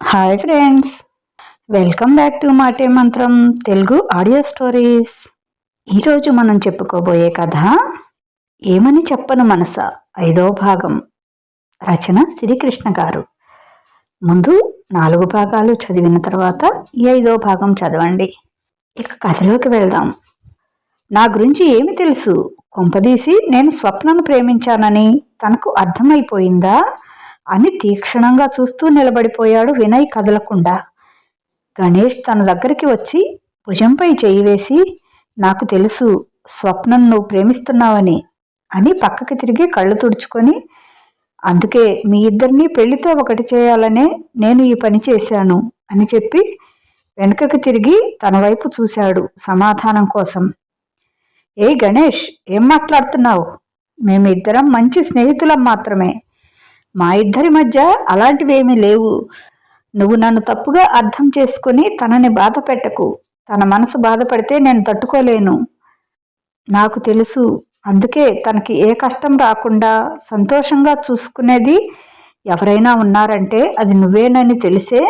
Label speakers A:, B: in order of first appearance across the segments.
A: Hi friends, welcome back to మాటే మంత్రం Telugu audio stories. ఈరోజు మనం చెప్పుకోబోయే కథ ఏమని చెప్పను మనస, 5వ భాగం. రచన శ్రీకృష్ణ గారు. ముందు 4 భాగాలు చదివిన తర్వాత ఈ 5వ భాగం చదవండి. ఇక కథలోకి వెళ్దాం. నా గురించి ఏమి తెలుసు? కొంపదీసి నేను స్వప్నను ప్రేమించానని తనకు అర్థమైపోయిందా అని తీక్షణంగా చూస్తూ నిలబడిపోయాడు వినయ్ కదలకుండా. గణేష్ తన దగ్గరికి వచ్చి భుజంపై చేయి వేసి, నాకు తెలుసు స్వప్నం నువ్వు ప్రేమిస్తున్నావని అని పక్కకి తిరిగి కళ్ళు తుడుచుకొని, అందుకే మీ ఇద్దరినీ పెళ్లితో ఒకటి చేయాలనే నేను ఈ పని చేశాను అని చెప్పి వెనుకకి తిరిగి తన వైపు చూశాడు సమాధానం కోసం. ఏ గణేష్, ఏం మాట్లాడుతున్నావు? మేమిద్దరం మంచి స్నేహితులం మాత్రమే. మా ఇద్దరి మధ్య అలాంటివేమీ లేవు. నువ్వు నన్ను తప్పుగా అర్థం చేసుకుని తనని బాధ పెట్టకు. తన మనసు బాధపడితే నేను తట్టుకోలేను. నాకు తెలుసు. అందుకే తనకి ఏ కష్టం రాకుండా సంతోషంగా చూసుకునేది ఎవరైనా ఉన్నారంటే అది నువ్వేనని తెలిసే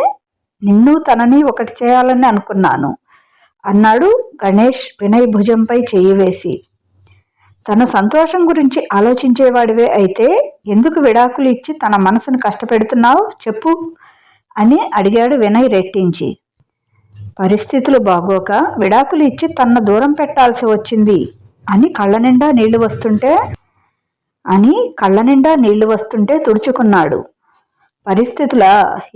A: నిన్ను తనని ఒకటి చేయాలని అనుకున్నాను అన్నాడు గణేష్ వినయ్ భుజంపై చెయ్యి వేసి. తన సంతోషం గురించి ఆలోచించేవాడివే అయితే ఎందుకు విడాకులు ఇచ్చి తన మనసును కష్టపెడుతున్నావు చెప్పు అని అడిగాడు వినయ్ రెట్టించి. పరిస్థితులు బాగోక విడాకులు ఇచ్చి తన దూరం పెట్టాల్సి వచ్చింది అని కళ్ళ నిండా నీళ్లు వస్తుంటే తుడుచుకున్నాడు. పరిస్థితుల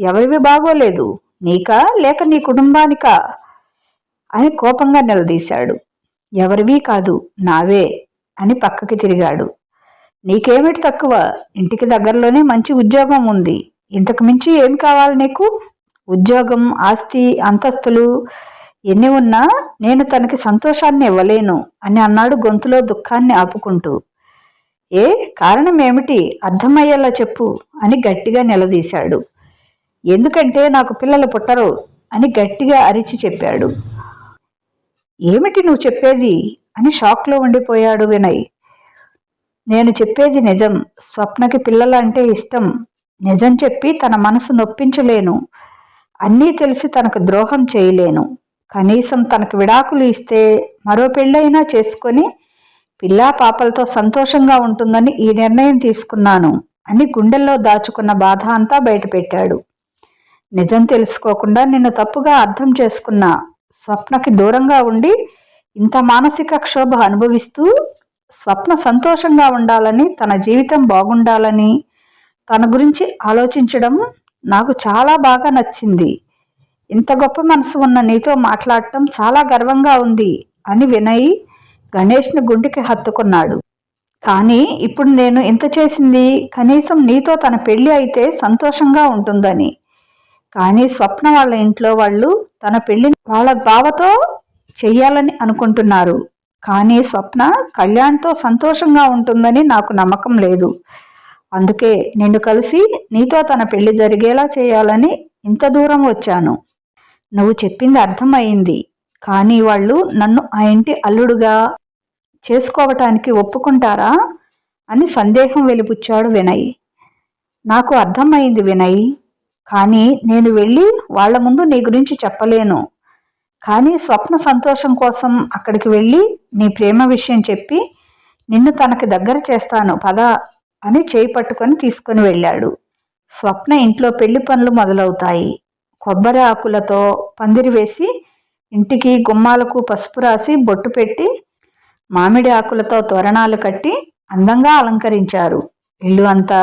A: ఎవరివి బాగోలేదు, నీకా లేక నీ కుటుంబానికా అని కోపంగా నిలదీశాడు. ఎవరివి కాదు, నావే అని పక్కకి తిరిగాడు. నీకేమిటి తక్కువ? ఇంటికి దగ్గరలోనే మంచి ఉద్యోగం ఉంది. ఇంతకు మించి ఏం కావాలి నీకు? ఉద్యోగం, ఆస్తి, అంతస్తులు ఎన్ని ఉన్నా నేను తనకి సంతోషాన్ని ఇవ్వలేను అని అన్నాడు గొంతులో దుఃఖాన్ని ఆపుకుంటూ. ఏ కారణం ఏమిటి? అర్థమయ్యేలా చెప్పు అని గట్టిగా నిలదీశాడు. ఎందుకంటే నాకు పిల్లలు పుట్టరు అని గట్టిగా అరిచి చెప్పాడు. ఏమిటి నువ్వు చెప్పేది అని షాక్లో ఉండిపోయాడు వినయ్. నేను చెప్పేది నిజం. స్వప్నకి పిల్లలంటే ఇష్టం. నిజం చెప్పి తన మనసు నొప్పించలేను. అన్నీ తెలిసి తనకు ద్రోహం చేయలేను. కనీసం తనకు విడాకులు ఇస్తే మరో పెళ్ళైనా చేసుకొని పిల్లా పాపలతో సంతోషంగా ఉంటుందని ఈ నిర్ణయం తీసుకున్నాను అని గుండెల్లో దాచుకున్న బాధ అంతా బయటపెట్టాడు. నిజం తెలుసుకోకుండా నిన్ను తప్పుగా అర్థం చేసుకున్నా. స్వప్నకి దూరంగా ఉండి ఇంత మానసిక క్షోభ అనుభవిస్తూ స్వప్న సంతోషంగా ఉండాలని, తన జీవితం బాగుండాలని తన గురించి ఆలోచించడం నాకు చాలా బాగా నచ్చింది. ఇంత గొప్ప మనసు ఉన్న నీతో మాట్లాడటం చాలా గర్వంగా ఉంది అని వినయ్ గణేష్ని గుండెకి హత్తుకున్నాడు. కానీ ఇప్పుడు నేను ఇంత చేసింది కనీసం నీతో తన పెళ్లి అయితే సంతోషంగా ఉంటుందని. కానీ స్వప్న వాళ్ళ ఇంట్లో వాళ్ళు తన పెళ్లిని వాళ్ళ బావతో చెయ్యాలని అనుకుంటున్నారు. కానీ స్వప్న కళ్యాణ్తో సంతోషంగా ఉంటుందని నాకు నమ్మకం లేదు. అందుకే నిన్ను కలిసి నీతో తన పెళ్లి జరిగేలా చేయాలని ఇంత దూరం వచ్చాను. నువ్వు చెప్పింది అర్థమైంది. కానీ వాళ్ళు నన్ను ఆ ఇంటి అల్లుడుగా చేసుకోవటానికి ఒప్పుకుంటారా అని సందేహం వెలిపుచ్చాడు వినయ్. నాకు అర్థమైంది వినయ్, కానీ నేను వెళ్ళి వాళ్ల ముందు నీ గురించి చెప్పలేను. కానీ స్వప్న సంతోషం కోసం అక్కడికి వెళ్ళి నీ ప్రేమ విషయం చెప్పి నిన్ను తనకి దగ్గర చేస్తాను పద అని చేయి పట్టుకొని తీసుకుని వెళ్ళాడు. స్వప్న ఇంట్లో పెళ్లి పనులు మొదలవుతాయి. కొబ్బరి ఆకులతో పందిరి వేసి ఇంటికి గుమ్మాలకు పసుపు రాసి బొట్టు పెట్టి మామిడి ఆకులతో తోరణాలు కట్టి అందంగా అలంకరించారు. ఇల్లు అంతా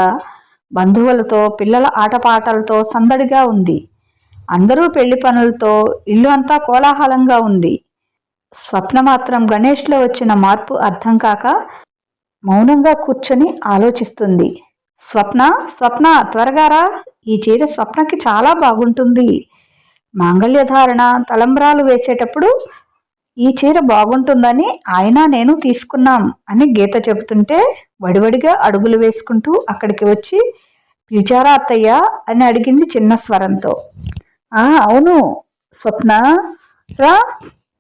A: బంధువులతో పిల్లల ఆటపాటలతో సందడిగా ఉంది. అందరూ పెళ్లి పనులతో ఇల్లు అంతా కోలాహలంగా ఉంది. స్వప్న మాత్రం గణేష్లో వచ్చిన మార్పు అర్థం కాక మౌనంగా కూర్చొని ఆలోచిస్తుంది. స్వప్న స్వప్న త్వరగా రా, ఈ చీర స్వప్నకి చాలా బాగుంటుంది. మాంగళ్యధారణ తలంబ్రాలు వేసేటప్పుడు ఈ చీర బాగుంటుందని ఆయన నేను తీసుకున్నాం అని గీత చెబుతుంటే వడివడిగా అడుగులు వేసుకుంటూ అక్కడికి వచ్చి, పిలిచారా అత్తయ్య అని అడిగింది చిన్న స్వరంతో. అవును స్వప్న, రా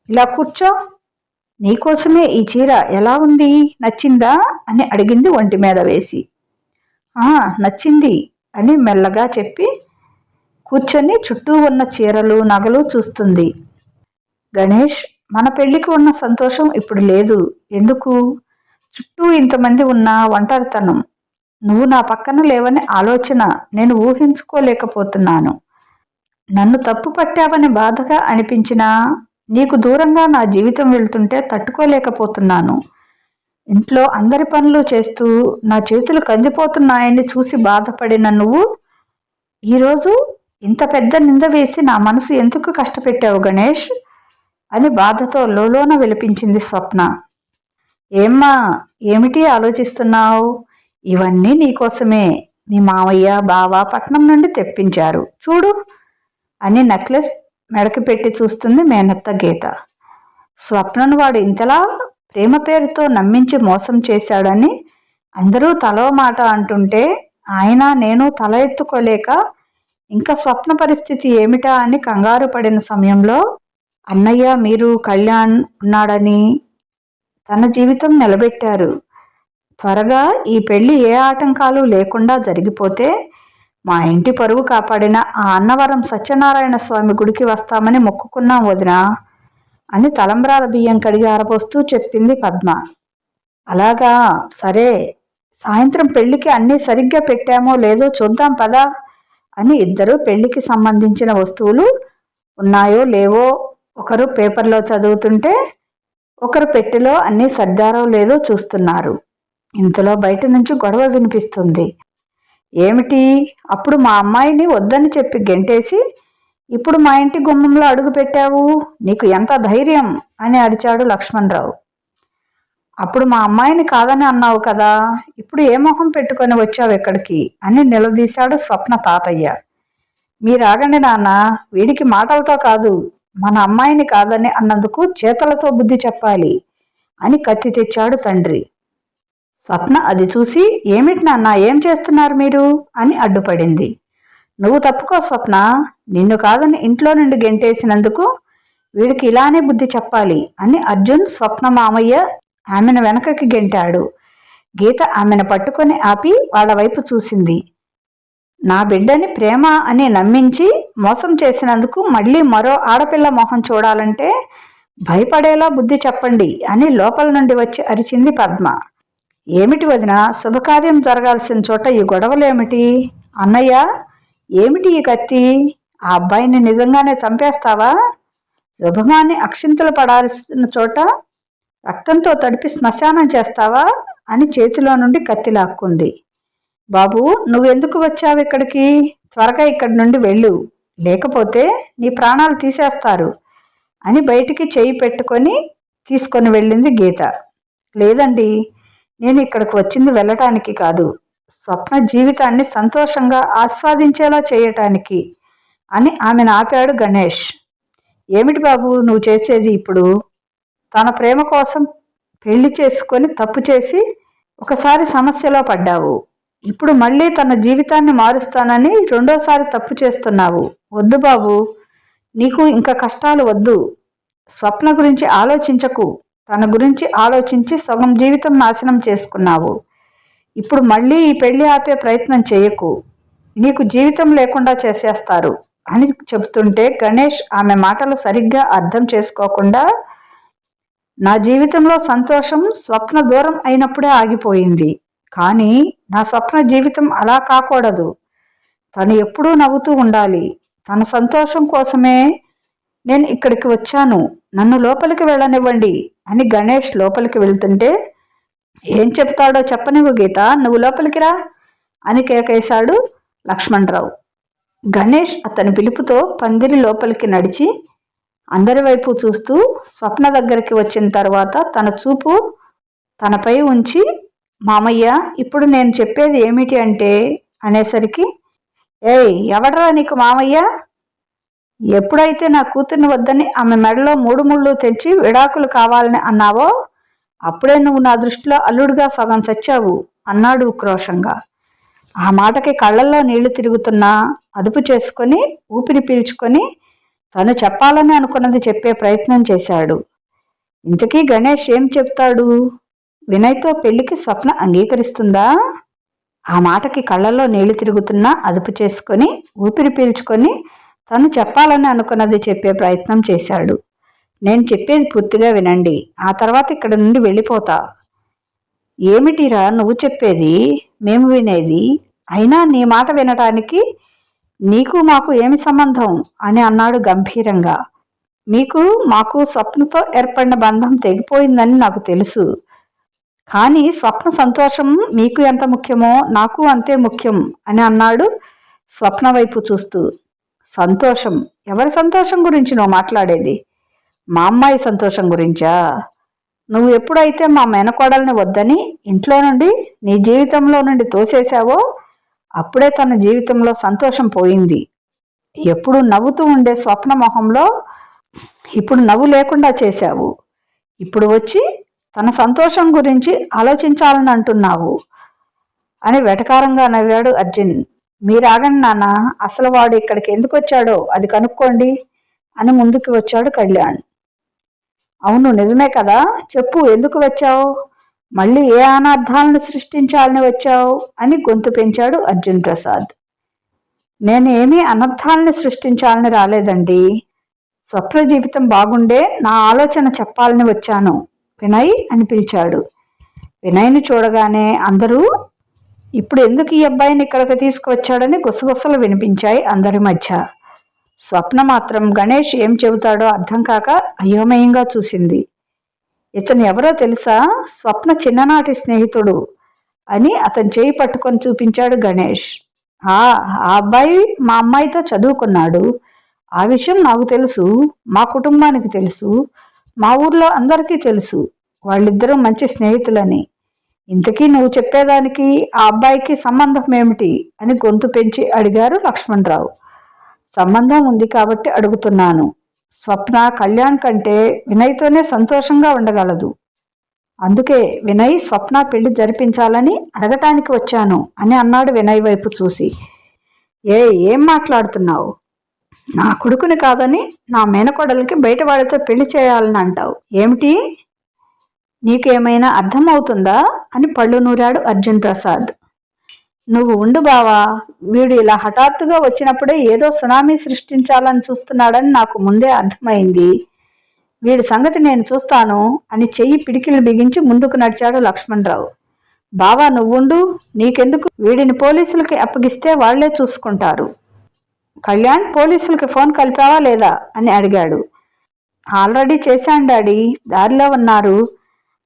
A: ఇలా కూర్చో. నీకోసమే ఈ చీర, ఎలా ఉంది, నచ్చిందా అని అడిగింది ఒంటి మీద వేసి. నచ్చింది అని మెల్లగా చెప్పి, కూర్చొని చుట్టూ ఉన్న చీరలు నగలు చూస్తుంది. గణేష్, మన పెళ్లికి ఉన్న సంతోషం ఇప్పుడు లేదు. ఎందుకు? చుట్టూ ఇంతమంది ఉన్న ఒంటరితనం. నువ్వు నా పక్కన లేవని ఆలోచన నేను ఊహించుకోలేకపోతున్నాను. నన్ను తప్పు పట్టావని బాధగా అనిపించినా నీకు దూరంగా నా జీవితం వెళ్తుంటే తట్టుకోలేకపోతున్నాను. ఇంట్లో అందరి పనులు చేస్తూ నా చేతులు కందిపోతున్నాయని చూసి బాధపడిన నువ్వు ఈరోజు ఇంత పెద్ద నింద వేసి నా మనసు ఎందుకు కష్టపెట్టావు గణేష్ అని బాధతో లోలోన విలపించింది స్వప్న. ఏమ్మా, ఏమిటి ఆలోచిస్తున్నావు? ఇవన్నీ నీకోసమే. మీ మావయ్య బావ పట్నం నుండి తెప్పించారు చూడు అని నెక్లెస్ మెడకి పెట్టి చూస్తుంది మేనత్త గీత. స్వప్నను వాడు ఇంతలా ప్రేమ పేరుతో నమ్మించి మోసం చేశాడని అందరూ తలో మాట అంటుంటే ఆయన నేను తల ఎత్తుకోలేక ఇంకా స్వప్న పరిస్థితి ఏమిటా అని కంగారు పడిన సమయంలో అన్నయ్య మీరు కళ్యాణ్ ఉన్నాడని తన జీవితం నిలబెట్టారు. త్వరగా ఈ పెళ్లి ఏ ఆటంకాలు లేకుండా జరిగిపోతే మా ఇంటి పరువు కాపాడిన ఆ అన్నవరం సత్యనారాయణ స్వామి గుడికి వస్తామని మొక్కుకున్నాం వదినా అని తలంబ్రాల బియ్యం కడిగి ఆరబోస్తూ చెప్పింది పద్మ. అలాగా, సరే, సాయంత్రం పెళ్లికి అన్నీ సరిగ్గా పెట్టామో లేదో చూద్దాం పదా అని ఇద్దరు పెళ్లికి సంబంధించిన వస్తువులు ఉన్నాయో లేవో ఒకరు పేపర్లో చదువుతుంటే ఒకరు పెట్టెలో అన్నీ సర్దారో లేదో చూస్తున్నారు. ఇంతలో బయట నుంచి గొడవ వినిపిస్తుంది. ఏమిటి? అప్పుడు మా అమ్మాయిని వద్దని చెప్పి గెంటేసి ఇప్పుడు మా ఇంటి గుమ్మంలో అడుగు పెట్టావు, నీకు ఎంత ధైర్యం అని అరిచాడు లక్ష్మణరావు. అప్పుడు మా అమ్మాయిని కాదని అన్నావు కదా, ఇప్పుడు ఏ మొహం పెట్టుకొని వచ్చావు ఎక్కడికి అని నిలదీశాడు స్వప్న తాతయ్య. మీరాగండి నాన్న, వీడికి మాటలతో కాదు, మన అమ్మాయిని కాదని అన్నందుకు చేతలతో బుద్ధి చెప్పాలి అని కత్తి తెచ్చాడు తండ్రి. స్వప్న అది చూసి ఏమిటి నాన్న, ఏం చేస్తున్నారు మీరు అని అడ్డుపడింది. నువ్వు తప్పుకో స్వప్న, నిన్ను కాదని ఇంట్లో నుండి గెంటేసినందుకు వీడికి ఇలానే బుద్ధి చెప్పాలి అని అర్జున్ స్వప్న మామయ్య ఆమెను వెనకకి గెంటాడు. గీత ఆమెను పట్టుకొని ఆపి వాళ్ళ వైపు చూసింది. నా బిడ్డని ప్రేమ అని నమ్మించి మోసం చేసినందుకు మళ్ళీ మరో ఆడపిల్ల మొహం చూడాలంటే భయపడేలా బుద్ధి చెప్పండి అని లోపల నుండి వచ్చి అరిచింది పద్మ. ఏమిటి వదిన, శుభకార్యం జరగాల్సిన చోట ఈ గొడవలేమిటి? అన్నయ్య, ఏమిటి ఈ కత్తి? ఆ అబ్బాయిని నిజంగానే చంపేస్తావా? శుభమాన్ని అక్షింతలు పడాల్సిన చోట రక్తంతో తడిపి శ్మశానం చేస్తావా అని చేతిలో నుండి కత్తి లాక్కుంది. బాబు, నువ్వెందుకు వచ్చావు ఇక్కడికి? త్వరగా ఇక్కడి నుండి వెళ్ళు, లేకపోతే నీ ప్రాణాలు తీసేస్తారు అని బయటికి చేయి పెట్టుకొని తీసుకొని వెళ్ళింది గీత. లేదండి, నేను ఇక్కడికి వచ్చింది వెళ్ళటానికి కాదు, స్వప్న జీవితాన్ని సంతోషంగా ఆస్వాదించేలా చేయటానికి అని ఆమెను ఆపాడు గణేష్. ఏమిటి బాబు నువ్వు చేసేది ఇప్పుడు? తన ప్రేమ కోసం పెళ్లి చేసుకొని తప్పు చేసి ఒకసారి సమస్యలో పడ్డావు, ఇప్పుడు మళ్ళీ తన జీవితాన్ని మారుస్తానని రెండోసారి తప్పు చేస్తున్నావు. వద్దు బాబు, నీకు ఇంకా కష్టాలు వద్దు. స్వప్న గురించి ఆలోచించకు, తన గురించి ఆలోచించి సగం జీవితం నాశనం చేసుకున్నావు. ఇప్పుడు మళ్ళీ ఈ పెళ్లి ఆపే ప్రయత్నం చేయకు, నీకు జీవితం లేకుండా చేసేస్తారు అని చెబుతుంటే గణేష్ ఆమె మాటలు సరిగ్గా అర్థం చేసుకోకుండా, నా జీవితంలో సంతోషం స్వప్న దూరం అయినప్పుడే ఆగిపోయింది, కానీ నా స్వప్న జీవితం అలా కాకూడదు. తను ఎప్పుడూ నవ్వుతూ ఉండాలి. తన సంతోషం కోసమే నేను ఇక్కడికి వచ్చాను, నన్ను లోపలికి వెళ్ళనివ్వండి అని గణేష్ లోపలికి వెళ్తుంటే, ఏం చెప్తాడో చెప్పనివ్వు గీత, నువ్వు లోపలికి రా అని కేకేశాడు లక్ష్మణరావు. గణేష్ అతని పిలుపుతో పందిరి లోపలికి నడిచి అందరి వైపు చూస్తూ స్వప్న దగ్గరికి వచ్చిన తర్వాత తన చూపు తనపై ఉంచి, మామయ్య, ఇప్పుడు నేను చెప్పేది ఏమిటి అంటే అనేసరికి, ఏయ్ ఎవడరా నీకు మామయ్య? ఎప్పుడైతే నా కూతుర్ని వద్దని ఆమె మెడలో 3 ముళ్ళు తెచ్చి విడాకులు కావాలని అన్నావో అప్పుడే నువ్వు నా దృష్టిలో అల్లుడుగా సగం చచ్చావు అన్నాడు ఉక్రోషంగా. ఆ మాటకి కళ్ళల్లో నీళ్లు తిరుగుతున్నా అదుపు చేసుకొని ఊపిరి పీల్చుకొని తను చెప్పాలని అనుకున్నది చెప్పే ప్రయత్నం చేశాడు. ఇంతకీ గణేష్ ఏం చెప్తాడు? వినయ్తో పెళ్లికి స్వప్న అంగీకరిస్తుందా? ఆ మాటకి కళ్ళల్లో నీళ్లు తిరుగుతున్నా అదుపు చేసుకొని ఊపిరి పీల్చుకొని తను చెప్పాలని అనుకున్నది చెప్పే ప్రయత్నం చేశాడు. నేను చెప్పేది పూర్తిగా వినండి, ఆ తర్వాత ఇక్కడ నుండి వెళ్ళిపోతా. ఏమిటిరా నువ్వు చెప్పేది, మేము వినేది? అయినా నీ మాట వినటానికి నీకు మాకు ఏమి సంబంధం అని అన్నాడు గంభీరంగా. మీకు మాకు స్వప్నతో ఏర్పడిన బంధం తెగిపోయిందని నాకు తెలుసు. కానీ స్వప్న సంతోషం మీకు ఎంత ముఖ్యమో నాకు అంతే ముఖ్యం అని అన్నాడు స్వప్న వైపు చూస్తూ. సంతోషం? ఎవరి సంతోషం గురించి నువ్వు మాట్లాడేది? మా అమ్మాయి సంతోషం గురించా? నువ్వు ఎప్పుడైతే మా మేనకోడల్ని వద్దని ఇంట్లో నుండి నీ జీవితంలో నుండి తోసేశావో అప్పుడే తన జీవితంలో సంతోషం పోయింది. ఎప్పుడు నవ్వుతూ ఉండే స్వప్న మొహంలో ఇప్పుడు నవ్వు లేకుండా చేశావు. ఇప్పుడు వచ్చి తన సంతోషం గురించి ఆలోచించాలని అంటున్నావు అని వెటకారంగా నవ్వాడు అర్జున్. మీరాగండి నాన్న, అసలు వాడు ఇక్కడికి ఎందుకు వచ్చాడో అది కనుక్కోండి అని ముందుకు వచ్చాడు కళ్యాణ్. అవును నిజమే కదా, చెప్పు, ఎందుకు వచ్చావు? మళ్ళీ ఏ అనార్థాలను సృష్టించాలని వచ్చావు అని గొంతు పెంచాడు అర్జున్ ప్రసాద్. నేను ఏమీ అనర్థాలని సృష్టించాలని రాలేదండి. స్వప్న జీవితం బాగుండే నా ఆలోచన చెప్పాలని వచ్చాను. వినయ్ అని పిలిచాడు. వినయ్ని చూడగానే అందరూ ఇప్పుడు ఎందుకు ఈ అబ్బాయిని ఇక్కడికి తీసుకువచ్చాడని గుసగుసలు వినిపించాయి అందరి మధ్య. స్వప్న మాత్రం గణేష్ ఏం చెబుతాడో అర్థం కాక అయోమయంగా చూసింది. ఇతను ఎవరో తెలుసా? స్వప్న చిన్ననాటి స్నేహితుడు అని అతను చేయి పట్టుకొని చూపించాడు గణేష్. ఆ అబ్బాయి మా అమ్మాయితో చదువుకున్నాడు. ఆ విషయం నాకు తెలుసు, మా కుటుంబానికి తెలుసు, మా ఊర్లో అందరికీ తెలుసు. వాళ్ళిద్దరూ మంచి స్నేహితులని. ఇంతకీ నువ్వు చెప్పేదానికి ఆ అబ్బాయికి సంబంధం ఏమిటి అని గొంతు పెంచి అడిగారు లక్ష్మణరావు. సంబంధం ఉంది కాబట్టి అడుగుతున్నాను. స్వప్న కళ్యాణ్ కంటే వినయ్తోనే సంతోషంగా ఉండగలదు. అందుకే వినయ్ స్వప్న పెళ్లి జరిపించాలని అడగటానికి వచ్చాను అని అన్నాడు వినయ్ వైపు చూసి. ఏం మాట్లాడుతున్నావు? నా కొడుకుని కాదని నా మేనకోడలికి బయట వాడితో పెళ్లి చేయాలని అంటావు ఏమిటి? నీకేమైనా అర్థమవుతుందా అని పళ్ళు నూరాడు అర్జున్ ప్రసాద్. నువ్వు ఉండు బావా, వీడు ఇలా హఠాత్తుగా వచ్చినప్పుడే ఏదో సునామీ సృష్టించాలని చూస్తున్నాడని నాకు ముందే అర్థమైంది. వీడి సంగతి నేను చూస్తాను అని చెయ్యి పిడికిలు బిగించి ముందుకు నడిచాడు లక్ష్మణరావు. బావా నువ్వుండు, నీకెందుకు? వీడిని పోలీసులకి అప్పగిస్తే వాళ్లే చూసుకుంటారు. కళ్యాణ్ పోలీసులకి ఫోన్ కలిపావా లేదా అని అడిగాడు. ఆల్రెడీ చేశాను డాడీ, దారిలో ఉన్నారు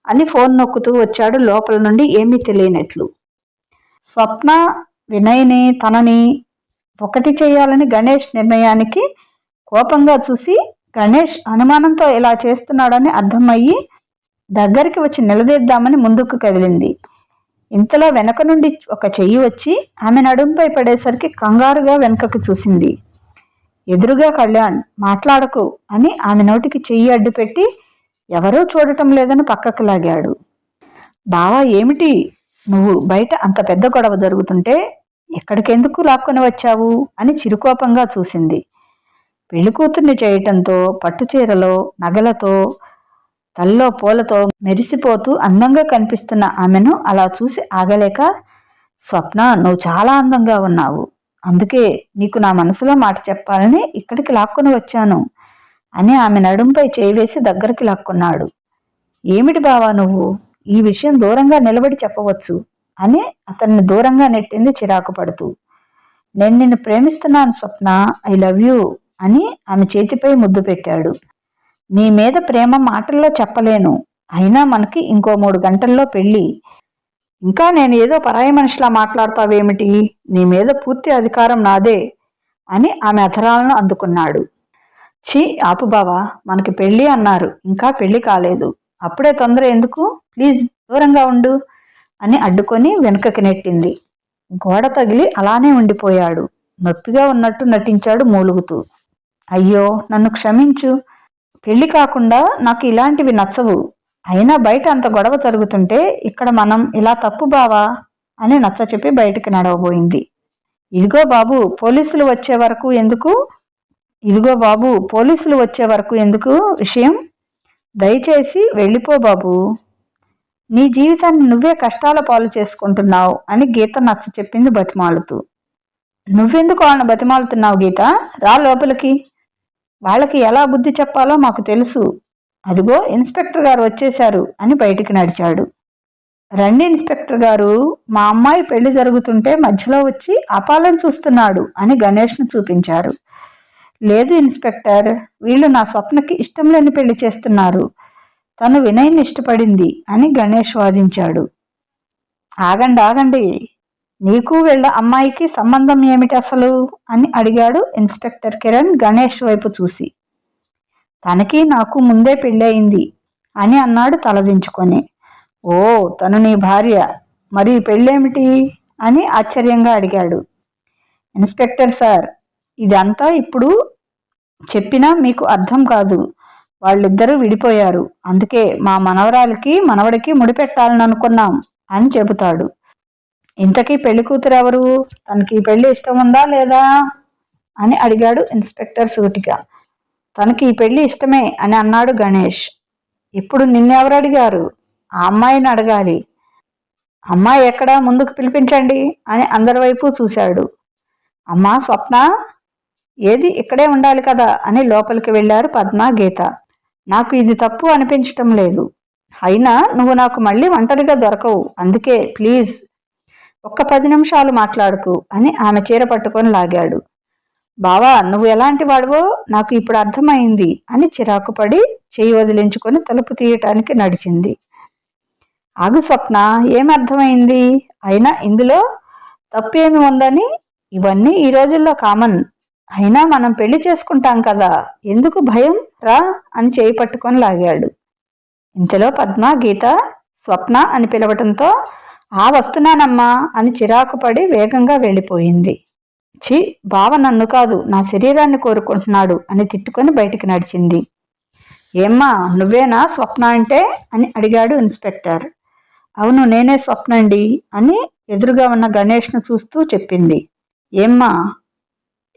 A: అని ఫోన్ నొక్కుతూ వచ్చాడు లోపల నుండి ఏమీ తెలియనట్లు. స్వప్న వినయ్ని తనని ఒకటి చేయాలని గణేష్ నిర్ణయానికి కోపంగా చూసి గణేష్ అనుమానంతో ఇలా చేస్తున్నాడని అర్థమయ్యి దగ్గరికి వచ్చి నిలదీద్దామని ముందుకు కదిలింది. ఇంతలో వెనక నుండి ఒక చెయ్యి వచ్చి ఆమె నడుంపై పడేసరికి కంగారుగా వెనకకు చూసింది. ఎదురుగా కళ్యాణ్. మాట్లాడకు అని ఆమె నోటికి చెయ్యి అడ్డుపెట్టి ఎవరూ చూడటం లేదని పక్కకు లాగాడు. బావా ఏమిటి? నువ్వు బయట అంత పెద్ద గొడవ జరుగుతుంటే ఎక్కడికెందుకు లాక్కొని వచ్చావు అని చిరుకోపంగా చూసింది. పెళ్లి కూతుర్ని చేయటంతో పట్టుచీరలో నగలతో తల్లో పూలతో మెరిసిపోతూ అందంగా కనిపిస్తున్న ఆమెను అలా చూసి ఆగలేక, స్వప్న నువ్వు చాలా అందంగా ఉన్నావు, అందుకే నీకు నా మనసులో మాట చెప్పాలని ఇక్కడికి లాక్కొని వచ్చాను అని ఆమె నడుంపై చేయి వేసి దగ్గరికి లాక్కున్నాడు. ఏమిటి బావా నువ్వు? ఈ విషయం దూరంగా నిలబడి చెప్పవచ్చు అని అతన్ని దూరంగా నెట్టింది చిరాకు పడుతూ. నేను నిన్ను ప్రేమిస్తున్నాను స్వప్న, ఐ లవ్ యూ అని ఆమె చేతిపై ముద్దు పెట్టాడు. నీ మీద ప్రేమ మాటల్లో చెప్పలేను, అయినా మనకి ఇంకో 3 గంటల్లో పెళ్ళి. ఇంకా నేను ఏదో పరాయి మనిషిలా మాట్లాడతావేమిటి? నీ మీద పూర్తి అధికారం నాదే అని ఆమె అధరాలను అందుకున్నాడు. ఛీ ఆపు బావా, మనకి పెళ్ళి అన్నారు, ఇంకా పెళ్లి కాలేదు, అప్పుడే తొందర ఎందుకు? ప్లీజ్ దూరంగా ఉండు అని అడ్డుకొని వెనుకకి నెట్టింది. గోడ తగిలి అలానే ఉండిపోయాడు. నొప్పిగా ఉన్నట్టు నటించాడు మూలుగుతూ. అయ్యో నన్ను క్షమించు, పెళ్లి కాకుండా నాకు ఇలాంటివి నచ్చవు. అయినా బయట అంత గొడవ జరుగుతుంటే ఇక్కడ మనం ఇలా తప్పు బావా అని నచ్చ చెప్పి బయటికి నడవబోయింది. ఇదిగో బాబు పోలీసులు వచ్చే వరకు ఎందుకు విషయం? దయచేసి వెళ్ళిపో బాబు. నీ జీవితాన్ని నువ్వే కష్టాల పాలు చేసుకుంటున్నావు అని గీత నచ్చ చెప్పింది బతిమాలుతూ. నువ్వెందుకు వాళ్ళని బతిమాలుతున్నావు గీత? రా లోపలికి. వాళ్ళకి ఎలా బుద్ధి చెప్పాలో మాకు తెలుసు. అదిగో ఇన్స్పెక్టర్ గారు వచ్చేశారు అని బయటికి నడిచాడు. రండి ఇన్స్పెక్టర్ గారు, మా అమ్మాయి పెళ్లి జరుగుతుంటే మధ్యలో వచ్చి ఆపాలని చూస్తున్నాడు అని గణేష్ను చూపించారు. లేదు ఇన్స్పెక్టర్, వీళ్ళు నా స్వప్నకి ఇష్టం లేని పెళ్లి చేస్తున్నారు. తను వినయ్ని ఇష్టపడింది అని గణేష్ వాదించాడు. ఆగండి ఆగండి, నీకు వీళ్ళ అమ్మాయికి సంబంధం ఏమిటి అసలు అని అడిగాడు ఇన్స్పెక్టర్ కిరణ్ గణేష్ వైపు చూసి. తనకి నాకు ముందే పెళ్ళయింది అని అన్నాడు తలదించుకొని. ఓ, తను నీ భార్య, మరి పెళ్ళేమిటి అని ఆశ్చర్యంగా అడిగాడు. ఇన్స్పెక్టర్ సార్, ఇదంతా ఇప్పుడు చెప్పినా మీకు అర్థం కాదు. వాళ్ళిద్దరూ విడిపోయారు, అందుకే మా మనవరాలికి మనవడికి ముడిపెట్టాలని అనుకున్నాం అని చెబుతాడు. ఇంతకీ పెళ్లి కూతురు ఎవరు? తనకి పెళ్లి ఇష్టం ఉందా లేదా అని అడిగాడు ఇన్స్పెక్టర్ సూటిగా. తనకి ఈ పెళ్లి ఇష్టమే అని అన్నాడు గణేష్. ఇప్పుడు నిన్నెవరు అడిగారు? ఆ అమ్మాయిని అడగాలి. అమ్మాయి ఎక్కడా? ముందుకు పిలిపించండి అని అందరి వైపు చూశాడు. అమ్మా స్వప్న, ఏది ఇక్కడే ఉండాలి కదా అని లోపలికి వెళ్ళారు పద్మ, గీత. నాకు ఇది తప్పు అనిపించటం లేదు. అయినా నువ్వు నాకు మళ్ళీ ఒంటరిగా దొరకవు, అందుకే ప్లీజ్ ఒక్క 10 నిమిషాలు మాట్లాడుకు అని ఆమె చీర పట్టుకొని లాగాడు. బావా, నువ్వు ఎలాంటి వాడివో నాకు ఇప్పుడు అర్థమైంది అని చిరాకు పడి చెయ్యి వదిలించుకొని తలుపు తీయటానికి నడిచింది. ఆగు స్వప్న, ఏమర్థమైంది? అయినా ఇందులో తప్పేమి ఉందని? ఇవన్నీ ఈ రోజుల్లో కామన్. అయినా మనం పెళ్లి చేసుకుంటాం కదా, ఎందుకు భయం? రా అని చేయి పట్టుకొని లాగాడు. ఇంతలో పద్మ, గీత స్వప్న అని పిలవటంతో వస్తున్నానమ్మా అని చిరాకు పడి వేగంగా వెళ్ళిపోయింది. ఛీ, బావ నన్ను కాదు నా శరీరాన్ని కోరుకుంటున్నాడు అని తిట్టుకొని బయటికి నడిచింది. ఏమ్మా, నువ్వేనా స్వప్న అంటే అని అడిగాడు ఇన్స్పెక్టర్. అవును, నేనే స్వప్నండి అని ఎదురుగా ఉన్న గణేష్ను చూస్తూ చెప్పింది. ఏమ్మా,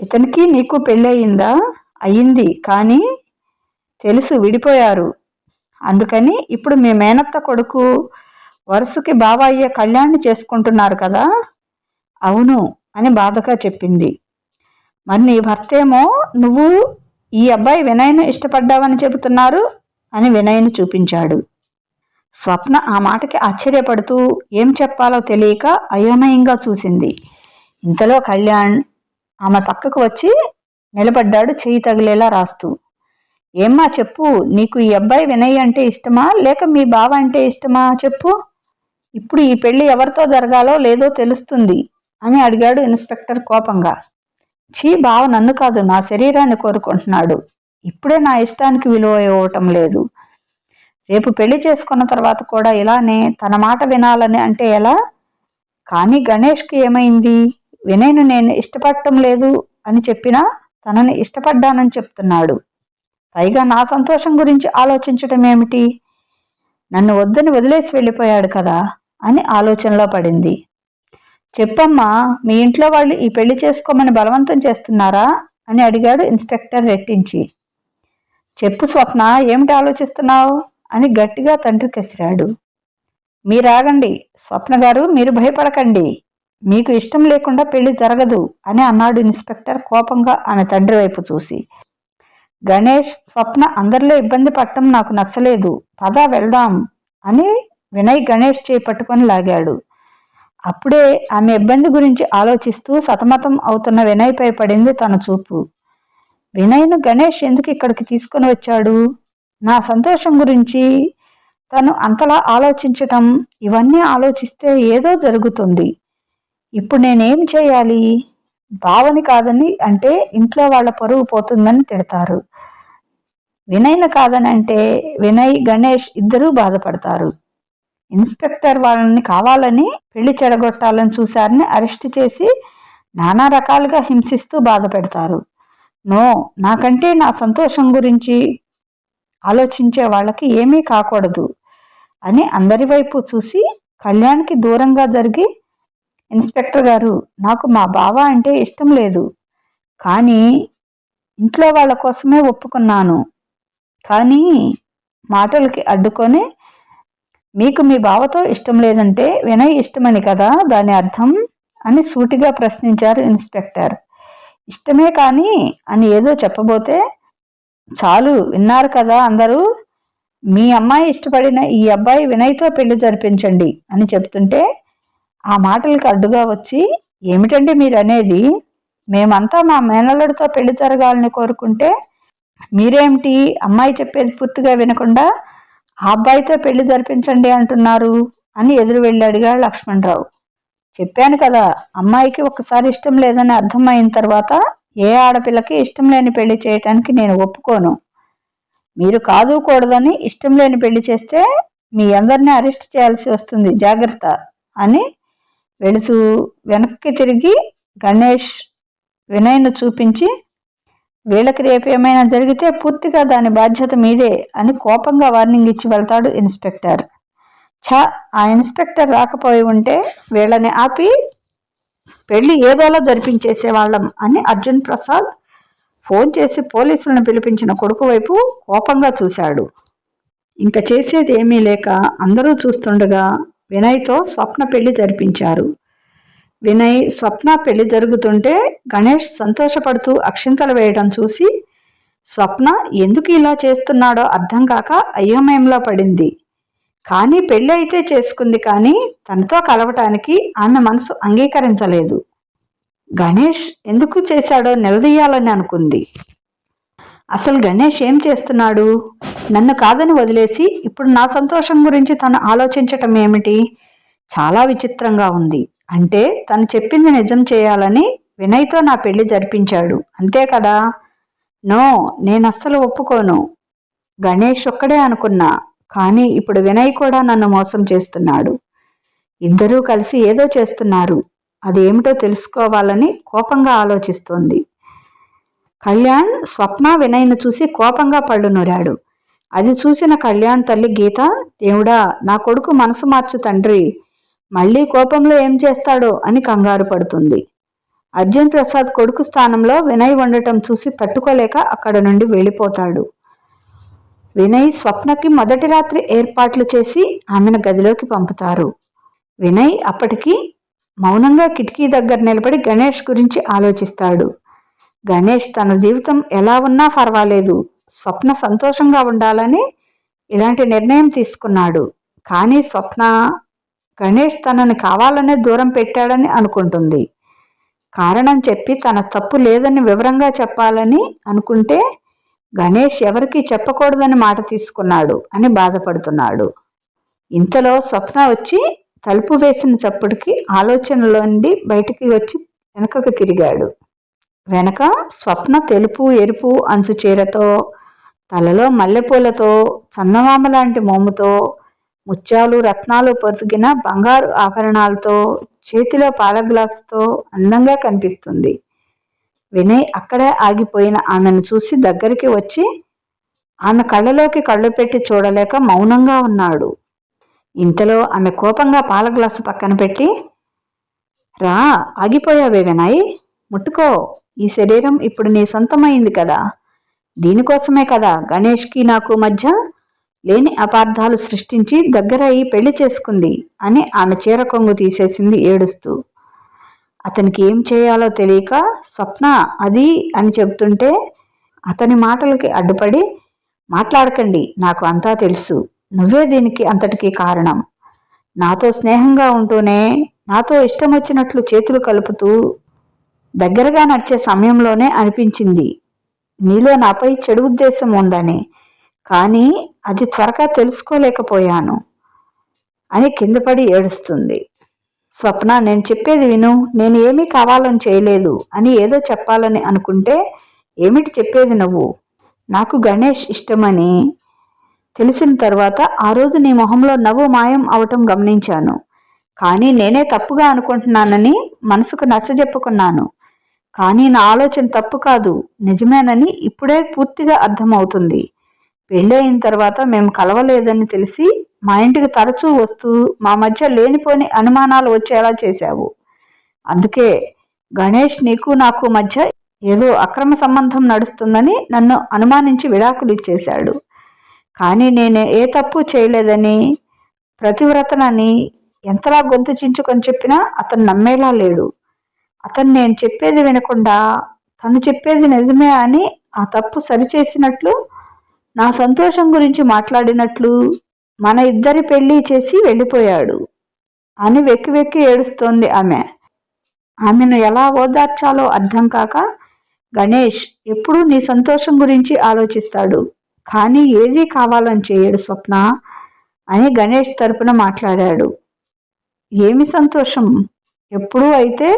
A: ఇతనికి నీకు పెళ్ళయిందా? అయ్యింది, కానీ తెలుసు విడిపోయారు. అందుకని ఇప్పుడు మీ మేనత్త కొడుకు వరుసకి బావయ్య కళ్యాణ్ని చేసుకుంటున్నారు కదా? అవును అని బాధగా చెప్పింది. మరి నీ భర్తేమో నువ్వు ఈ అబ్బాయి వినయ్ను ఇష్టపడ్డావని చెబుతున్నారు అని వినయ్ను చూపించాడు. స్వప్న ఆ మాటకి ఆశ్చర్యపడుతూ ఏం చెప్పాలో తెలియక అయోమయంగా చూసింది. ఇంతలో కళ్యాణ్ ఆమె పక్కకు వచ్చి నిలబడ్డాడు, చెయ్యి తగిలేలా రాస్తూ. ఏమ్మా చెప్పు, నీకు ఈ అబ్బాయి వినయ్ అంటే ఇష్టమా లేక మీ బావ అంటే ఇష్టమా? చెప్పు, ఇప్పుడు ఈ పెళ్లి ఎవరితో జరగాలో లేదో తెలుస్తుంది అని అడిగాడు ఇన్స్పెక్టర్ కోపంగా. ఛీ, బావ నన్ను కాదు నా శరీరాన్ని కోరుకుంటున్నాడు. ఇప్పుడే నా ఇష్టానికి విలువ ఇవ్వటం లేదు. రేపు పెళ్లి చేసుకున్న తర్వాత కూడా ఇలానే తన మాట వినాలని అంటే ఎలా? కానీ గణేష్కి ఏమైంది? వినయ్ను నేను ఇష్టపడటం లేదు అని చెప్పినా తనని ఇష్టపడ్డానని చెప్తున్నాడు. పైగా నా సంతోషం గురించి ఆలోచించటం ఏమిటి? నన్ను వద్దని వదిలేసి వెళ్ళిపోయాడు కదా అని ఆలోచనలో పడింది. చెప్పమ్మా, మీ ఇంట్లో వాళ్ళు ఈ పెళ్లి చేసుకోమని బలవంతం చేస్తున్నారా అని అడిగాడు ఇన్స్పెక్టర్ రెట్టించి. చెప్పు స్వప్న, ఏమిటి ఆలోచిస్తున్నావు అని గట్టిగా తండ్రి కసిరాడు. మీరాగండి స్వప్న గారు, మీరు భయపడకండి. మీకు ఇష్టం లేకుండా పెళ్లి జరగదు అని అన్నాడు ఇన్స్పెక్టర్ కోపంగా ఆమె తండ్రి వైపు చూసి. గణేష్, స్వప్న అందరిలో ఇబ్బంది పడటం నాకు నచ్చలేదు, పద వెళ్దాం అని వినయ్ గణేష్ చేయి పట్టుకొని లాగాడు. అప్పుడే ఆమె ఇబ్బంది గురించి ఆలోచిస్తూ సతమతం అవుతున్న వినయ్పై పడింది తన చూపు. వినయ్ను గణేష్ ఎందుకు ఇక్కడికి తీసుకుని వచ్చాడు? నా సంతోషం గురించి తను అంతలా ఆలోచించటం, ఇవన్నీ ఆలోచిస్తే ఏదో జరుగుతుంది. ఇప్పుడు నేనేం చేయాలి? బావని కాదని అంటే ఇంట్లో వాళ్ళ పరువు పోతుందని తిడతారు. వినయ్ను కాదని అంటే వినయ్, గణేష్ ఇద్దరూ బాధపడతారు. ఇన్స్పెక్టర్ వాళ్ళని కావాలని పెళ్లి చెడగొట్టాలని చూశారని అరెస్ట్ చేసి నానా రకాలుగా హింసిస్తూ బాధ పెడతారు. నో, నాకంటే నా సంతోషం గురించి ఆలోచించే వాళ్ళకి ఏమీ కాకూడదు అని అందరి వైపు చూసి కళ్యాణ్కి దూరంగా జరిగి, ఇన్స్పెక్టర్ గారు, నాకు మా బావ అంటే ఇష్టం లేదు, కానీ ఇంట్లో వాళ్ళ కోసమే ఒప్పుకున్నాను. కానీ మాటలకి అడ్డుకొని మీకు మీ బావతో ఇష్టం లేదంటే వినయ్ ఇష్టమని కదా దాని అర్థం అని సూటిగా ప్రశ్నించారు ఇన్స్పెక్టర్. ఇష్టమే కానీ అని ఏదో చెప్పబోతే, చాలు విన్నారు కదా అందరూ, మీ అమ్మాయి ఇష్టపడిన ఈ అబ్బాయి వినయ్తో పెళ్లి జరిపించండి అని చెప్తుంటే ఆ మాటలకు అడ్డుగా వచ్చి, ఏమిటండి మీరు అనేది, మేమంతా మా మేనల్లుడితో పెళ్లి జరగాలని కోరుకుంటే మీరేమిటి అమ్మాయి చెప్పేది పూర్తిగా వినకుండా ఆ అబ్బాయితో పెళ్లి జరిపించండి అంటున్నారు అని ఎదురు వెళ్ళాడుగా లక్ష్మణరావు. చెప్పాను కదా, అమ్మాయికి ఒక్కసారి ఇష్టం లేదని అర్థమైన తర్వాత ఏ ఆడపిల్లకి ఇష్టం లేని పెళ్లి చేయటానికి నేను ఒప్పుకోను. మీరు కాదు కూడదని ఇష్టం లేని పెళ్లి చేస్తే మీ అందరినీ అరెస్ట్ చేయాల్సి వస్తుంది, జాగ్రత్త అని వెళుతూ వెనక్కి తిరిగి గణేష్ వినయ్ను చూపించి, వీళ్ళకి రేపేమైనా జరిగితే పూర్తిగా దాని బాధ్యత మీదే అని కోపంగా వార్నింగ్ ఇచ్చి వెళ్తాడు ఇన్స్పెక్టర్. ఆ ఇన్స్పెక్టర్ రాకపోయి ఉంటే వీళ్ళని ఆపి పెళ్లి ఏదోలా జరిపించేసేవాళ్ళం అని అర్జున్ ప్రసాద్ ఫోన్ చేసి పోలీసులను పిలిపించిన కొడుకు వైపు కోపంగా చూశాడు. ఇంకా చేసేది ఏమీ లేక అందరూ చూస్తుండగా వినయ్తో స్వప్న పెళ్లి జరిపించారు. వినయ్ స్వప్న పెళ్లి జరుగుతుంటే గణేష్ సంతోషపడుతూ అక్షింతలు వేయడం చూసి స్వప్న ఎందుకు ఇలా చేస్తున్నాడో అర్థం కాక అయోమయంలో పడింది. కానీ పెళ్లి అయితే చేసుకుంది, కానీ తనతో కలవటానికి ఆమె మనసు అంగీకరించలేదు. గణేష్ ఎందుకు చేశాడో నిలదీయాలని అనుకుంది. అసలు గణేష్ ఏం చేస్తున్నాడు? నన్ను కాదని వదిలేసి ఇప్పుడు నా సంతోషం గురించి తను ఆలోచించటం ఏమిటి? చాలా విచిత్రంగా ఉంది. అంటే తను చెప్పింది నిజం చేయాలని వినయ్తో నా పెళ్లి జరిపించాడు, అంతే కదా? నో, నేను అస్సలు ఒప్పుకోను. గణేష్ ఒక్కడే అనుకున్నా, కానీ ఇప్పుడు వినయ్ కూడా నన్ను మోసం చేస్తున్నాడు. ఇద్దరూ కలిసి ఏదో చేస్తున్నారు, అదేమిటో తెలుసుకోవాలని కోపంగా ఆలోచిస్తోంది. కళ్యాణ్ స్వప్న వినయ్ను చూసి కోపంగా పళ్ళు నూరాడు. అది చూసిన కళ్యాణ్ తల్లి గీత, దేవుడా, నా కొడుకు మనసు మార్చు తండ్రి, మళ్లీ కోపంలో ఏం చేస్తాడో అని కంగారు పడుతుంది. అర్జున్ ప్రసాద్ కొడుకు స్థానంలో వినయ్ ఉండటం చూసి తట్టుకోలేక అక్కడ నుండి వెళ్ళిపోతాడు. వినయ్ స్వప్నకి మొదటి రాత్రి ఏర్పాట్లు చేసి ఆమెను గదిలోకి పంపుతారు. వినయ్ అప్పటికి మౌనంగా కిటికీ దగ్గర నిలబడి గణేష్ గురించి ఆలోచిస్తాడు. గణేష్ తన జీవితం ఎలా ఉన్నా పర్వాలేదు, స్వప్న సంతోషంగా ఉండాలని ఇలాంటి నిర్ణయం తీసుకున్నాడు. కానీ స్వప్న గణేష్ తనని కావాలనే దూరం పెట్టాడని అనుకుంటుంది. కారణం చెప్పి తన తప్పు లేదని వివరంగా చెప్పాలని అనుకుంటే గణేష్ ఎవరికి చెప్పకూడదని మాట తీసుకున్నాడు అని బాధపడుతున్నాడు. ఇంతలో స్వప్న వచ్చి తలుపు వేసిన చప్పుడుకి ఆలోచనలో నుండి బయటికి వచ్చి వెనకకు తిరిగాడు. వెనక స్వప్న తెలుపు ఎరుపు అంచు చీరతో, తలలో మల్లెపూలతో, చందమామ లాంటి మోముతో, ముత్యాలు రత్నాలు పొదిగిన బంగారు ఆభరణాలతో, చేతిలో పాల గ్లాసుతో అందంగా కనిపిస్తుంది. వినయ్ అక్కడే ఆగిపోయిన ఆమెను చూసి దగ్గరికి వచ్చి ఆమె కళ్ళలోకి కళ్ళు పెట్టి చూడలేక మౌనంగా ఉన్నాడు. ఇంతలో ఆమె కోపంగా పాల గ్లాసు పక్కన పెట్టి, రా, ఆగిపోయావే వినయ్, ముట్టుకో, ఈ శరీరం ఇప్పుడు నీ సొంతమైంది కదా, దీనికోసమే కదా గణేష్కి నాకు మధ్య లేని అపార్థాలు సృష్టించి దగ్గర అయి పెళ్లి చేసుకుంది అని ఆమె చీర కొంగు తీసేసింది ఏడుస్తూ. అతనికి ఏం చేయాలో తెలియక స్వప్న అది అని చెబుతుంటే అతని మాటలకి అడ్డుపడి, మాట్లాడకండి, నాకు అంతా తెలుసు, నువ్వే దీనికి అంతటికీ కారణం. నాతో స్నేహంగా ఉంటూనే నాతో ఇష్టం వచ్చినట్లు చేతులు కలుపుతూ దగ్గరగా నడిచే సమయంలోనే అనిపించింది నీలో నాపై చెడు ఉద్దేశం ఉందని, కానీ అది త్వరగా తెలుసుకోలేకపోయాను అని కిందపడి ఏడుస్తుంది. స్వప్న, నేను చెప్పేది విను, నేను ఏమీ కావాలని చేయలేదు అని ఏదో చెప్పాలని అనుకుంటే ఏమిటి చెప్పేది నువ్వు? నాకు గణేష్ ఇష్టమని తెలిసిన తర్వాత ఆ రోజు నీ మొహంలో నవ్వు మాయం అవటం గమనించాను. కానీ నేనే తప్పుగా అనుకుంటున్నానని మనసుకు నచ్చజెప్పుకున్నాను. కానీ నా ఆలోచన తప్పు కాదు, నిజమేనని ఇప్పుడే పూర్తిగా అర్థమవుతుంది. పెళ్ళయిన తర్వాత మేము కలవలేదని తెలిసి మా ఇంటికి తరచూ వస్తూ మా మధ్య లేనిపోని అనుమానాలు వచ్చేలా చేశావు. అందుకే గణేష్ నీకు నాకు మధ్య ఏదో అక్రమ సంబంధం నడుస్తుందని నన్ను అనుమానించి విడాకులు ఇచ్చేశాడు. కానీ నేను ఏ తప్పు చేయలేదని ప్రతివ్రతనని ఎంతలా గొంతు చించుకొని చెప్పినా అతను నమ్మేలా లేడు. అతను నేను చెప్పేది వినకుండా తను చెప్పేది నిజమే అని ఆ తప్పు సరిచేసినట్లు, నా సంతోషం గురించి మాట్లాడినట్లు మన ఇద్దరి పెళ్లి చేసి వెళ్ళిపోయాడు అని వెక్కి వెక్కి ఏడుస్తోంది ఆమె. ఆమెను ఎలా ఓదార్చాలో అర్థం కాక, గణేష్ ఎప్పుడూ నీ సంతోషం గురించి ఆలోచిస్తాడు, కానీ ఏదీ కావాలని చేయడు స్వప్న అని గణేష్ తరపున మాట్లాడాడు. ఏమి సంతోషం? ఎప్పుడూ అయితే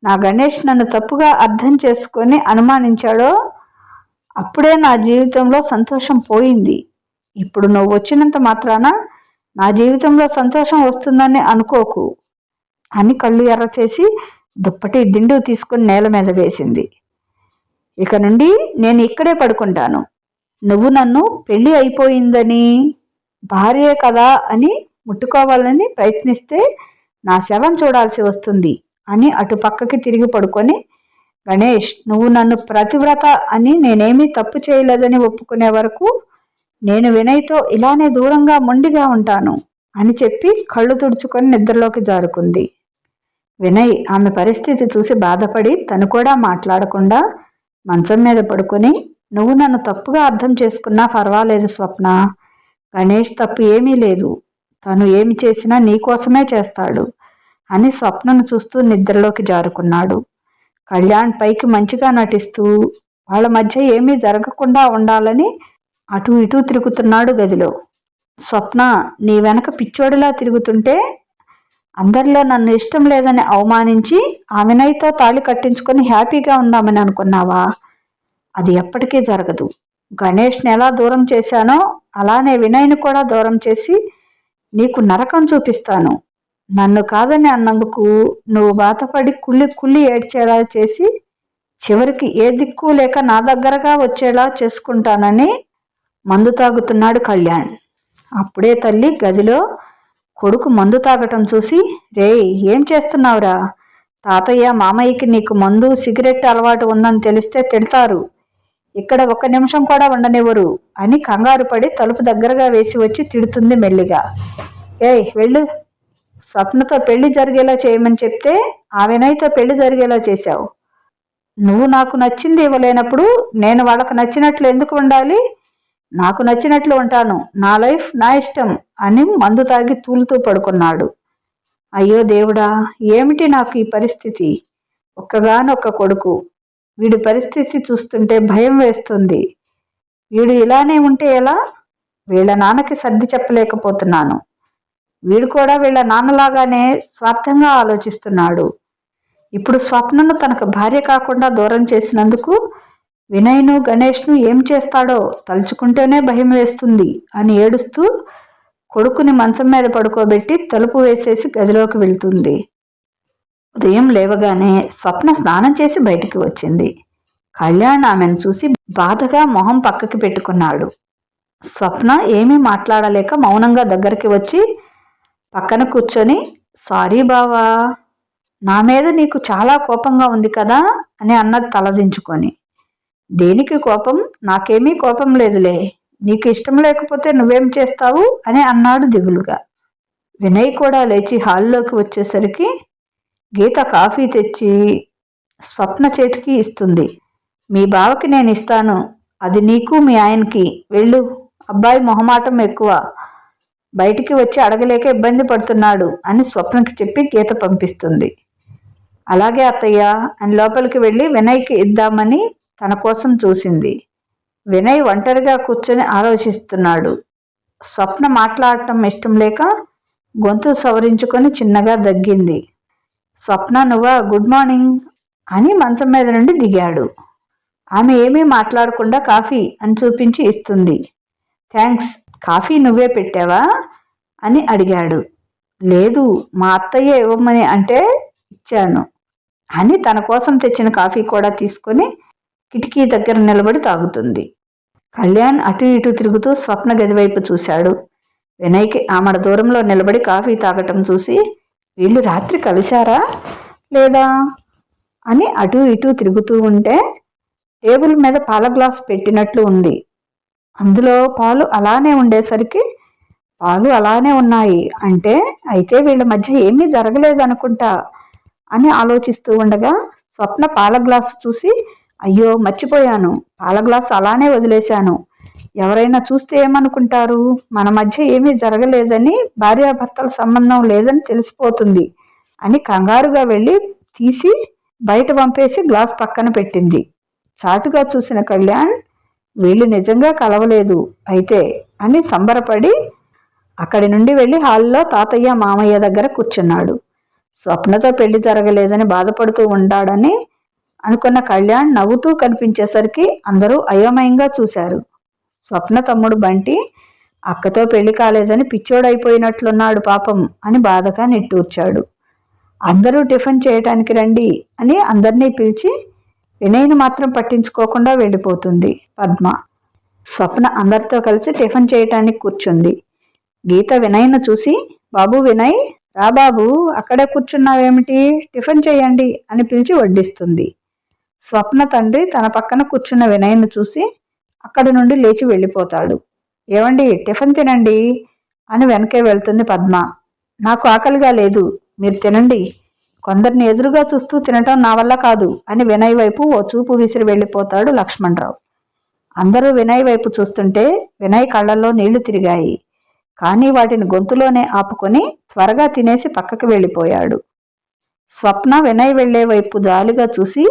A: నా గణేష్ నన్ను తప్పుగా అర్థం చేసుకొని అనుమానించాడో అప్పుడే నా జీవితంలో సంతోషం పోయింది. ఇప్పుడు నువ్వు వచ్చినంత మాత్రాన నా జీవితంలో సంతోషం వస్తుందని అనుకోకు అని కళ్ళు ఎర్ర చేసి దుప్పటి దిండు తీసుకుని నేల మీద వేసింది. ఇక నుండి నేను ఇక్కడే పడుకుంటాను. నువ్వు నన్ను పెళ్లి అయిపోయిందని, భార్యే కదా అని ముట్టుకోవాలని ప్రయత్నిస్తే నా శవం చూడాల్సి వస్తుంది అని అటు పక్కకి తిరిగి పడుకొని, గణేష్ నువ్వు నన్ను ప్రతివ్రత అని నేనేమీ తప్పు చేయలేదని ఒప్పుకునే వరకు నేను వినయ్తో ఇలానే దూరంగా మొండిగా ఉంటాను అని చెప్పి కళ్ళు తుడుచుకొని నిద్రలోకి జారుకుంది. వినయ్ ఆమె పరిస్థితి చూసి బాధపడి తను కూడా మాట్లాడకుండా మంచం మీద పడుకొని, నువ్వు నన్ను తప్పుగా అర్థం చేసుకున్నా పర్వాలేదు స్వప్న, గణేష్ తప్పు ఏమీ లేదు, తను ఏమి చేసినా నీకోసమే చేస్తాడు అని స్వప్నను చూస్తూ నిద్రలోకి జారుకున్నాడు. కళ్యాణ్ పైకి మంచిగా నటిస్తూ వాళ్ళ మధ్య ఏమీ జరగకుండా ఉండాలని అటు ఇటు తిరుగుతున్నాడు గదిలో. స్వప్న నీ వెనక పిచ్చోడిలా తిరుగుతుంటే అందరిలో నన్ను ఇష్టం లేదని అవమానించి ఆ వినయ్తో తాళి కట్టించుకొని హ్యాపీగా ఉందామని అనుకున్నావా? అది ఎప్పటికీ జరగదు. గణేష్ని ఎలా దూరం చేశానో అలానే వినయ్ని కూడా దూరం చేసి నీకు నరకం చూపిస్తాను. నన్ను కాదని అన్నందుకు నువ్వు బాధపడి కుళ్ళి కుళ్ళి ఏడ్చేలా చేసి చివరికి ఏ దిక్కు లేక నా దగ్గరగా వచ్చేలా చేసుకుంటానని మందు తాగుతున్నాడు కళ్యాణ్. అప్పుడే తల్లి గదిలో కొడుకు మందు తాగటం చూసి, రేయ్ ఏం చేస్తున్నావురా? తాతయ్య మామయ్యకి నీకు మందు సిగరెట్ అలవాటు ఉందని తెలిస్తే తిడతారు, ఇక్కడ 1 నిమిషం కూడా ఉండనివ్వరు అని కంగారు పడి తలుపు దగ్గరగా వేసి వచ్చి తిడుతుంది మెల్లిగా. ఏయ్ వెళ్ళు, స్వప్నతో పెళ్లి జరిగేలా చేయమని చెప్తే ఆ వినయ్తో పెళ్లి జరిగేలా చేశావు. నువ్వు నాకు నచ్చింది ఇవ్వలేనప్పుడు నేను వాళ్ళకు నచ్చినట్లు ఎందుకు ఉండాలి? నాకు నచ్చినట్లు ఉంటాను, నా లైఫ్ నా ఇష్టం అని మందు తాగి తూలుతూ పడుకున్నాడు. అయ్యో దేవుడా, ఏమిటి నాకు ఈ పరిస్థితి? ఒక్కగానొక్క కొడుకు, వీడి పరిస్థితి చూస్తుంటే భయం వేస్తుంది. వీడు ఇలానే ఉంటే ఎలా? వీళ్ళ నాన్నకి సర్ది చెప్పలేకపోతున్నాను. వీడు కూడా వీళ్ళ నాన్నలాగానే స్వార్థంగా ఆలోచిస్తున్నాడు. ఇప్పుడు స్వప్నను తనకు భార్య కాకుండా దూరం చేసినందుకు వినయ్ను గణేష్ను ఏం చేస్తాడో తలుచుకుంటేనే భయం వేస్తుంది అని ఏడుస్తూ కొడుకుని మంచం మీద పడుకోబెట్టి తలుపు వేసేసి గదిలోకి వెళ్తుంది. ఉదయం లేవగానే స్వప్న స్నానం చేసి బయటికి వచ్చింది. కళ్యాణ్ ఆమెను చూసి బాధగా మొహం పక్కకి పెట్టుకున్నాడు. స్వప్న ఏమీ మాట్లాడలేక మౌనంగా దగ్గరికి వచ్చి పక్కన కూర్చొని, సారీ బావా, నా మీద నీకు చాలా కోపంగా ఉంది కదా అని అన్నది తలదించుకొని. దేనికి కోపం? నాకేమీ కోపం లేదులే, నీకు ఇష్టం లేకపోతే నువ్వేం చేస్తావు అని అన్నాడు దిగులుగా. వినయ్ కూడా లేచి హాల్లోకి వచ్చేసరికి గీత కాఫీ తెచ్చి స్వప్న చేతికి ఇస్తుంది. మీ బావకి నేను ఇస్తాను, అది నీకు మీ ఆయనకి, వెళ్ళు, అబ్బాయి మొహమాటం ఎక్కువ, బయటికి వచ్చి అడగలేక ఇబ్బంది పడుతున్నాడు అని స్వప్నకి చెప్పి గీత పంపిస్తుంది. అలాగే అత్తయ్య అని లోపలికి వెళ్ళి వినయ్కి ఇద్దామని తన కోసం చూసింది. వినయ్ ఒంటరిగా కూర్చొని ఆలోచిస్తున్నాడు. స్వప్న మాట్లాడటం ఇష్టం లేక గొంతు సవరించుకొని చిన్నగా దగ్గింది. స్వప్న నువ్వా, గుడ్ మార్నింగ్ అని మంచం మీద నుండి దిగాడు. ఆమె ఏమీ మాట్లాడకుండా కాఫీ అని చూపించి ఇస్తుంది. థ్యాంక్స్, కాఫీ నువ్వే పెట్టావా అని అడిగాడు. లేదు, మా అత్తయ్య ఇవ్వమని అంటే ఇచ్చాను అని తన కోసం తెచ్చిన కాఫీ కూడా తీసుకొని కిటికీ దగ్గర నిలబడి తాగుతుంది. కళ్యాణ్ అటు ఇటు తిరుగుతూ స్వప్న గదివైపు చూశాడు. వినయ్కి ఆమెడ దూరంలో నిలబడి కాఫీ తాగటం చూసి, వీళ్ళు రాత్రి కలిశారా లేదా అని అటు ఇటు తిరుగుతూ ఉంటే టేబుల్ మీద పాల గ్లాస్ పెట్టినట్లు ఉంది. అందులో పాలు అలానే ఉండేసరికి పాలు అలానే ఉన్నాయి అంటే అయితే వీళ్ళ మధ్య ఏమీ జరగలేదనుకుంటా అని ఆలోచిస్తూ ఉండగా స్వప్న పాల గ్లాసు చూసి, అయ్యో మర్చిపోయాను, పాల గ్లాసు అలానే వదిలేశాను, ఎవరైనా చూస్తే ఏమనుకుంటారు, మన మధ్య ఏమీ జరగలేదని, భార్యాభర్తల సంబంధం లేదని తెలిసిపోతుంది అని కంగారుగా వెళ్ళి తీసి బయట పంపేసి గ్లాస్ పక్కన పెట్టింది. చాటుగా చూసిన కళ్యాణ్, వీళ్ళు నిజంగా కలవలేదు అయితే అని సంబరపడి అక్కడి నుండి వెళ్ళి హాల్లో తాతయ్య మామయ్య దగ్గర కూర్చున్నాడు. స్వప్నతో పెళ్లి జరగలేదని బాధపడుతూ ఉండాడని అనుకున్న కళ్యాణ్ నవ్వుతూ కనిపించేసరికి అందరూ అయోమయంగా చూశారు. స్వప్న తమ్ముడు బంటి అక్కతో పెళ్లి కాలేదని పిచ్చోడైపోయినట్లున్నాడు పాపం అని బాధగా నిట్టూర్చాడు. అందరూ టిఫిన్ చేయటానికి రండి అని అందరినీ పిలిచి వినయ్ని మాత్రం పట్టించుకోకుండా వెళ్ళిపోతుంది పద్మ. స్వప్న అందరితో కలిసి టిఫిన్ చేయటానికి కూర్చుంది. గీత వినయ్ను చూసి, బాబు వినయ్, రా బాబు, అక్కడే కూర్చున్నావేమిటి, టిఫిన్ చేయండి అని పిలిచి వడ్డిస్తుంది. స్వప్న తండ్రి తన పక్కన కూర్చున్న వినయ్ను చూసి అక్కడి నుండి లేచి వెళ్ళిపోతాడు. ఏవండి, టిఫిన్ తినండి అని వెనకే వెళ్తుంది పద్మ. నాకు ఆకలిగా లేదు, మీరు తినండి, కొందరిని ఎదురుగా చూస్తూ తినటం నా వల్ల కాదు అని వినయ్ వైపు ఓ చూపు విసిరి వెళ్ళిపోతాడు లక్ష్మణరావు. అందరూ వినయ్ వైపు చూస్తుంటే వినయ్ కళ్ళల్లో నీళ్లు తిరిగాయి. కానీ వాటిని గొంతులోనే ఆపుకొని త్వరగా తినేసి పక్కకి వెళ్ళిపోయాడు. స్వప్న వినయ్ వెళ్లే వైపు జాలిగా చూసి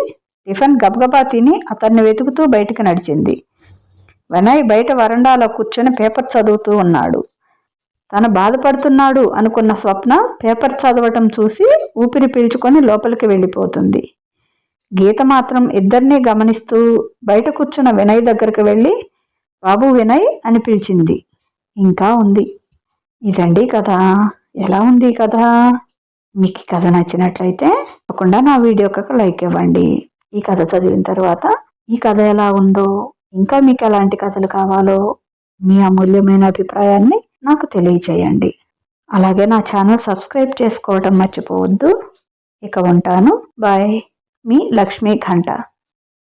A: టిఫిన్ గబగబా తిని అతన్ని వెతుకుతూ బయటికి నడిచింది. వినయ్ బయట వరండాలో కూర్చొని పేపర్ చదువుతూ ఉన్నాడు. తను బాధపడుతున్నాడు అనుకున్న స్వప్న పేపర్ చదవటం చూసి ఊపిరి పీల్చుకొని లోపలికి వెళ్ళిపోతుంది. గీత మాత్రం ఇద్దరినీ గమనిస్తూ బయట కూర్చున్న వినయ్ దగ్గరికి వెళ్ళి, బాబు వినయ్ అని పిలిచింది. ఇంకా ఉంది. ఇదండి కథ. ఎలా ఉంది కథ? మీకు కథ నచ్చినట్లయితే తప్పకుండా నా వీడియోకి లైక్ ఇవ్వండి. ఈ కథ చదివిన తర్వాత ఈ కథ ఎలా ఉందో, ఇంకా మీకు ఎలాంటి కథలు కావాలో మీ అమూల్యమైన అభిప్రాయాన్ని నాకు తెలియచేయండి. అలాగే నా ఛానల్ సబ్స్క్రైబ్ చేసుకోవడం మర్చిపోవద్దు. ఇక ఉంటాను. బాయ్. మీ లక్ష్మీ ఘంట.